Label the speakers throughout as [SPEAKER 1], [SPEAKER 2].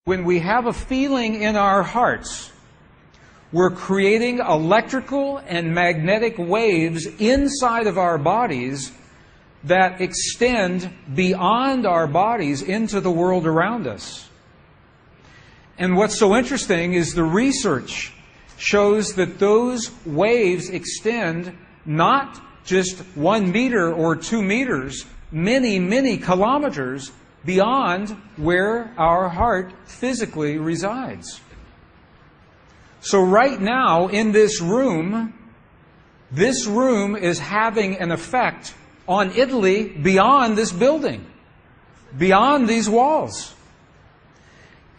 [SPEAKER 1] When we have a feeling in our hearts, we're creating electrical and magnetic waves inside of our bodies that extend beyond our bodies into the world around us. And what's so interesting is the research shows that those waves extend not just 1 meter or 2 meters, many, many kilometers beyond where our heart physically resides. So right now in this room is having an effect on Italy beyond this building, beyond these walls.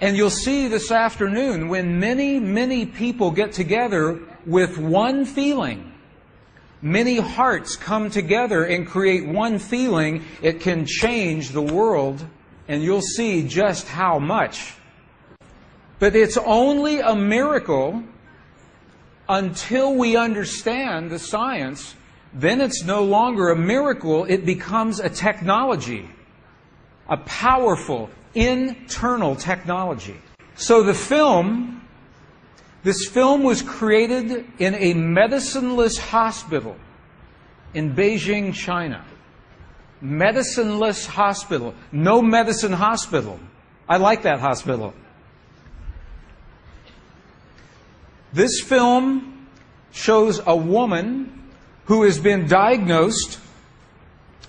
[SPEAKER 1] And you'll see this afternoon when many, many people get together with one feeling, many hearts come together and create one feeling, it can change the world, and you'll see just how much. But it's only a miracle until we understand the science. Then it's no longer a miracle, it becomes a technology, a powerful internal technology. So this film was created in a medicineless hospital in Beijing, China. Medicineless hospital. No medicine hospital. I like that hospital. This film shows a woman who has been diagnosed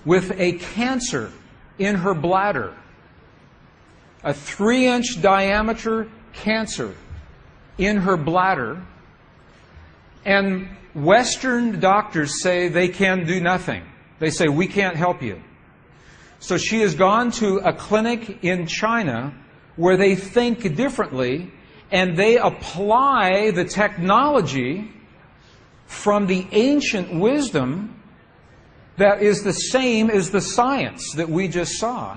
[SPEAKER 1] with a cancer in her bladder. A 3-inch diameter cancer in her bladder. And Western doctors say they can do nothing. They say, we can't help you. So she has gone to a clinic in China where they think differently, and they apply the technology from the ancient wisdom that is the same as the science that we just saw.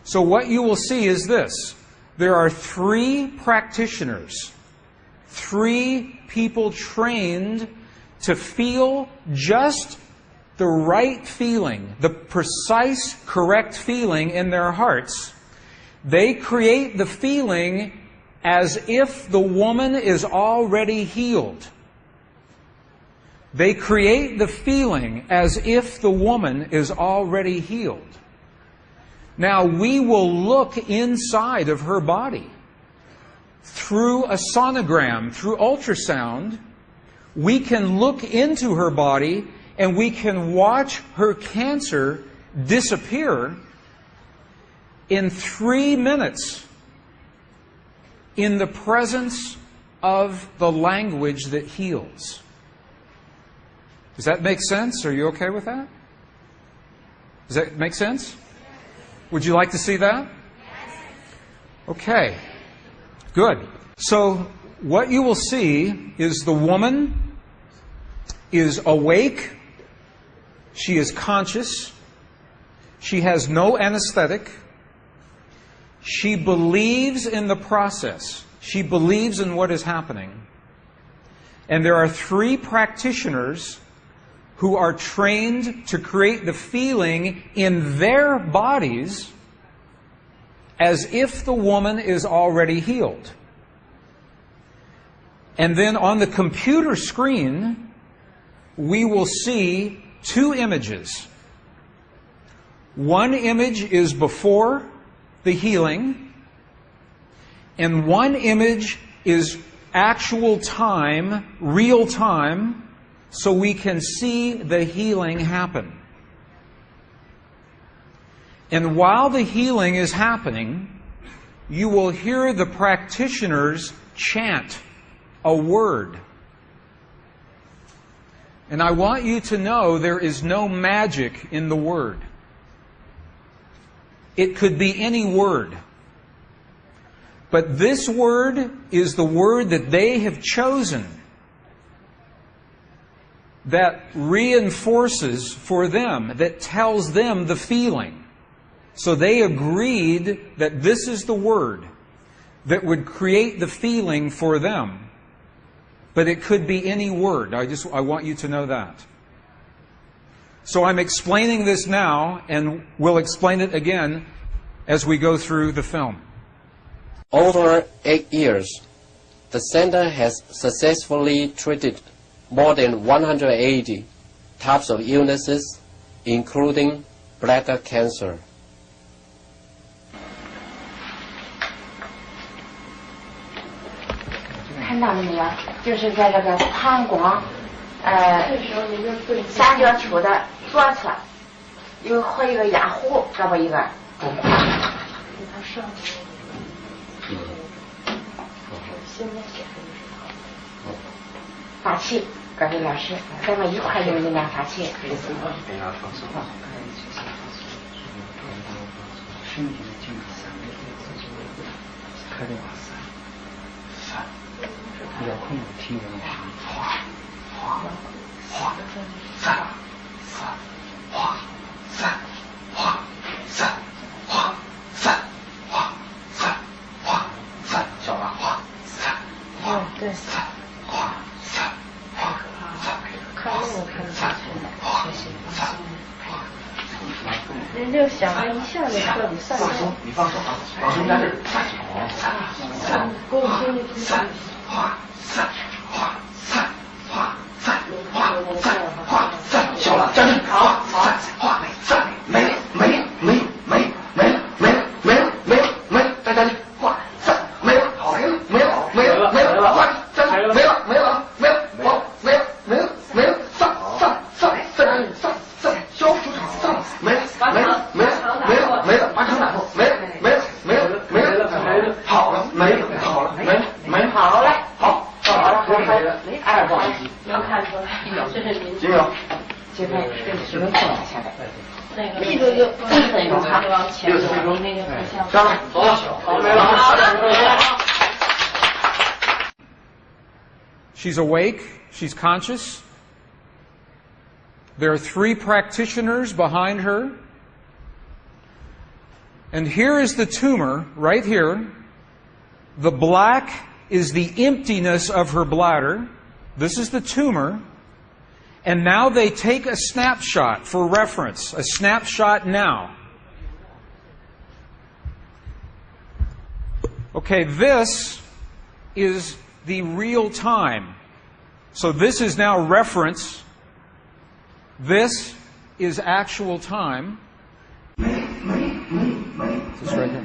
[SPEAKER 1] So what you will see is this. There are 3 practitioners, 3 people trained to feel just the right feeling, the precise, correct feeling in their hearts. They create the feeling as if the woman is already healed. They create the feeling as if the woman is already healed. Now, we will look inside of her body through a sonogram, through ultrasound. We can look into her body and we can watch her cancer disappear in 3 minutes in the presence of the language that heals. Does that make sense? Are you okay with that? Does that make sense? Would you like to see that? Okay. Good. So what you will see is the woman is awake. She is conscious. She has no anesthetic. She believes in the process. She believes in what is happening. And there are 3 practitioners who are trained to create the feeling in their bodies as if the woman is already healed. And then on the computer screen, we will see 2 images. One image is before the healing, and one image is actual time, real time, so we can see the healing happen. And while the healing is happening, you will hear the practitioners chant a word. And I want you to know there is no magic in the word. It could be any word. But this word is the word that they have chosen that reinforces for them, that tells them the feeling. So they agreed that this is the word that would create the feeling for them. But it could be any word. I want you to know that. So I'm explaining this now, and we'll explain it again as we go through the film.
[SPEAKER 2] Over 8 years, the center has successfully treated more than 180 types of illnesses, including bladder cancer.
[SPEAKER 3] 看到了没有？就是在这个膀胱，三角球的左侧有和一个压弧，这么一个。法器，各位老师，咱们一块用力量法器。身体的健康，开的3、遥控的听人哗哗哗3、哗3、哗3、哗3、哗3、哗3，小了哗3、哗对3、哗3、哗3，看那个看得下去了，哗3。人就想着一下就彻底散了。你放手啊，老师在这儿。给我听听。哗3，哗3，哗3，哗3，哗3，小了，站正。好，好，哗3，没了，没了，没了，没了，没了，没了，没了，没了，没了，再站正。哗3，没了，好，没了，没了，没了，没了，哗3，没了，没了，没了，好，没了，没了，没了，上，消除上，没了。没了，没了，没了，没了，把场打破，没了，没了，没了，没了，没了，好了，没了，好了，没了，没了，好了，好，好了，没了，2个，能看出来，这是您，金友，这边是能放下来，那个力度就6分钟哈，6分钟，那个上来，走，好，没了，好了。
[SPEAKER 1] She's awake, she's conscious. There are 3 practitioners behind her. And here is the tumor, right here. The black is the emptiness of her bladder. This is the tumor. And now they take a snapshot for reference, a snapshot now. Okay, this is the real time. So this is now reference. This is actual time. This right here.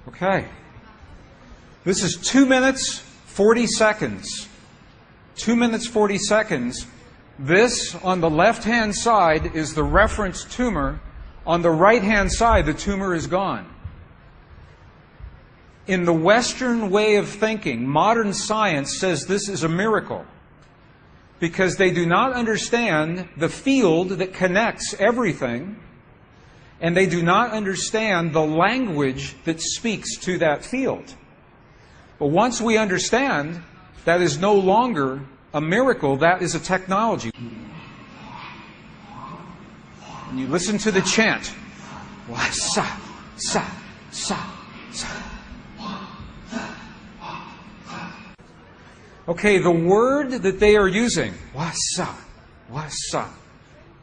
[SPEAKER 1] Okay. This is 2 minutes, 40 seconds. 2 minutes, 40 seconds. This, on the left-hand side, is the reference tumor. On the right-hand side, the tumor is gone. In the Western way of thinking, modern science says this is a miracle because they do not understand the field that connects everything, and they do not understand the language that speaks to that field. But once we understand, that is no longer a miracle, that is a technology. And you listen to the chant. Sa, sa, sa, sa. Okay, the word that they are using, wasa, wasa,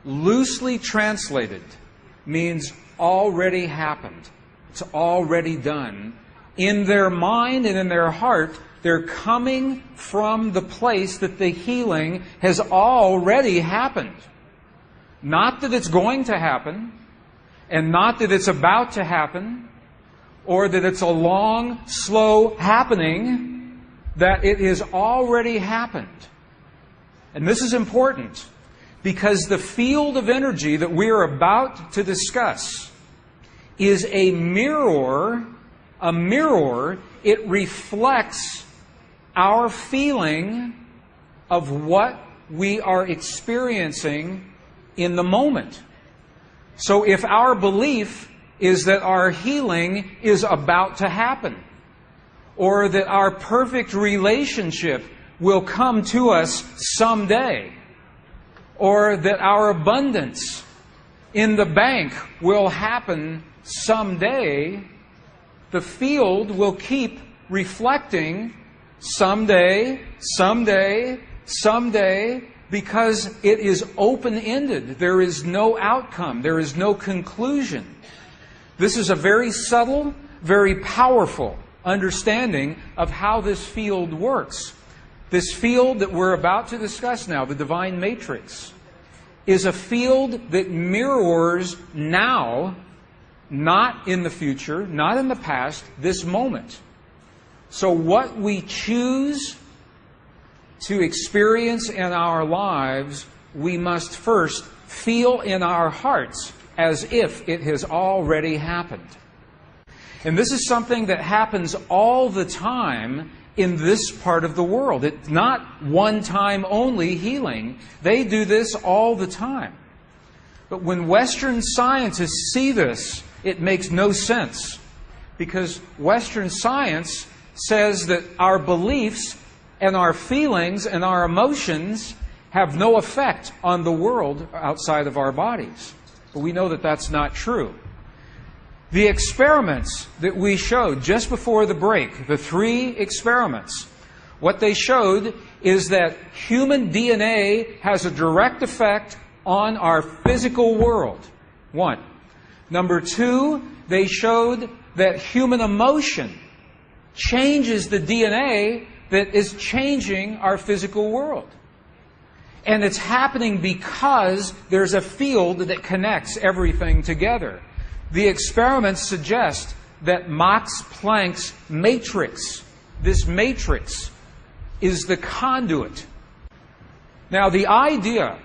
[SPEAKER 1] loosely translated, means already happened. It's already done. In their mind and in their heart, they're coming from the place that the healing has already happened. Not that it's going to happen, and not that it's about to happen, or that it's a long, slow happening, that it has already happened. And this is important, because the field of energy that we are about to discuss is a mirror. A mirror, it reflects our feeling of what we are experiencing in the moment. So if our belief is that our healing is about to happen, or that our perfect relationship will come to us someday, or that our abundance in the bank will happen someday, the field will keep reflecting someday, someday, someday, because it is open-ended. There is no outcome. There is no conclusion. This is a very subtle, very powerful understanding of how this field works. This field that we're about to discuss now, the divine matrix, is a field that mirrors now, not in the future, not in the past, this moment. So what we choose to experience in our lives, we must first feel in our hearts as if it has already happened. And this is something that happens all the time in this part of the world. It's not one-time only healing. They do this all the time. But when Western scientists see this, it makes no sense. Because Western science says that our beliefs and our feelings and our emotions have no effect on the world outside of our bodies. But we know that that's not true. The experiments that we showed just before the break, the 3 experiments, what they showed is that human DNA has a direct effect on our physical world. 1. Number 2, they showed that human emotion changes the DNA that is changing our physical world. And it's happening because there's a field that connects everything together. The experiments suggest that Max Planck's matrix, this matrix, is the conduit. Now, the idea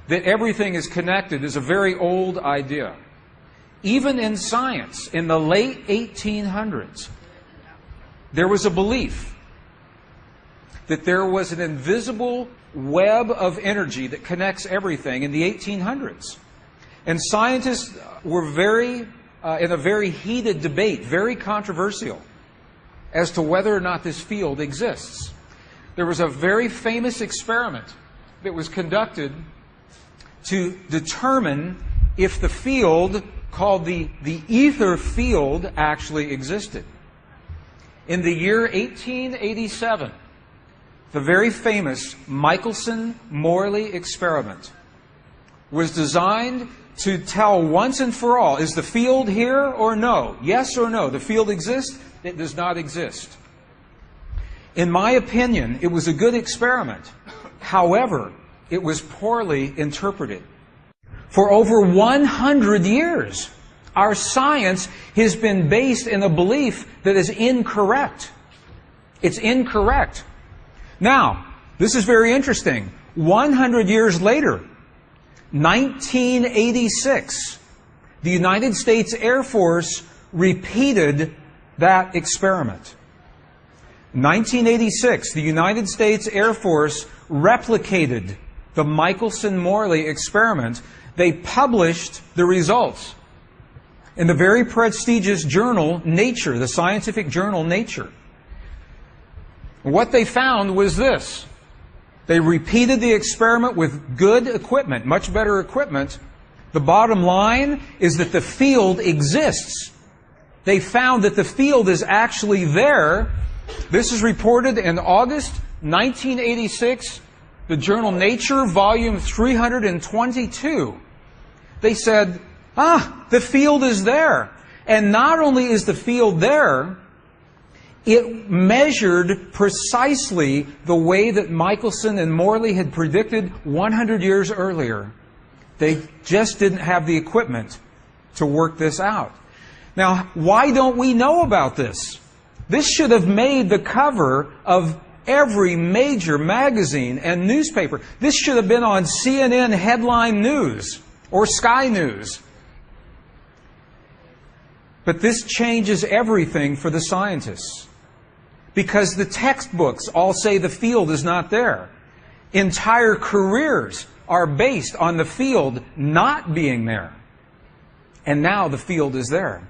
[SPEAKER 1] that everything is connected is a very old idea. Even in science, in the late 1800s, there was a belief that there was an invisible web of energy that connects everything in the 1800s. And scientists were in a very heated debate, very controversial, as to whether or not this field exists. There was a very famous experiment that was conducted to determine if the field called the ether field actually existed. In the year 1887, the very famous Michelson-Morley experiment was designed to tell once and for all, is the field here or no? Yes or no? The field exists? It does not exist. In my opinion, it was a good experiment. However, it was poorly interpreted. For over 100 years, our science has been based in a belief that is incorrect. It's incorrect. Now, this is very interesting. 100 years later, 1986, the United States Air Force repeated that experiment. 1986, the United States Air Force replicated the Michelson-Morley experiment. They published the results in the very prestigious journal Nature, the scientific journal Nature. What they found was this. They repeated the experiment with good equipment, much better equipment. The bottom line is that the field exists. They found that the field is actually there. This is reported in August 1986, the journal Nature, volume 322. They said, the field is there. And not only is the field there, it measured precisely the way that Michelson and Morley had predicted 100 years earlier. They just didn't have the equipment to work this out. Now, why don't we know about this? This should have made the cover of every major magazine and newspaper. This should have been on CNN headline news or Sky News. But this changes everything for the scientists. Because the textbooks all say the field is not there. Entire careers are based on the field not being there. And now the field is there.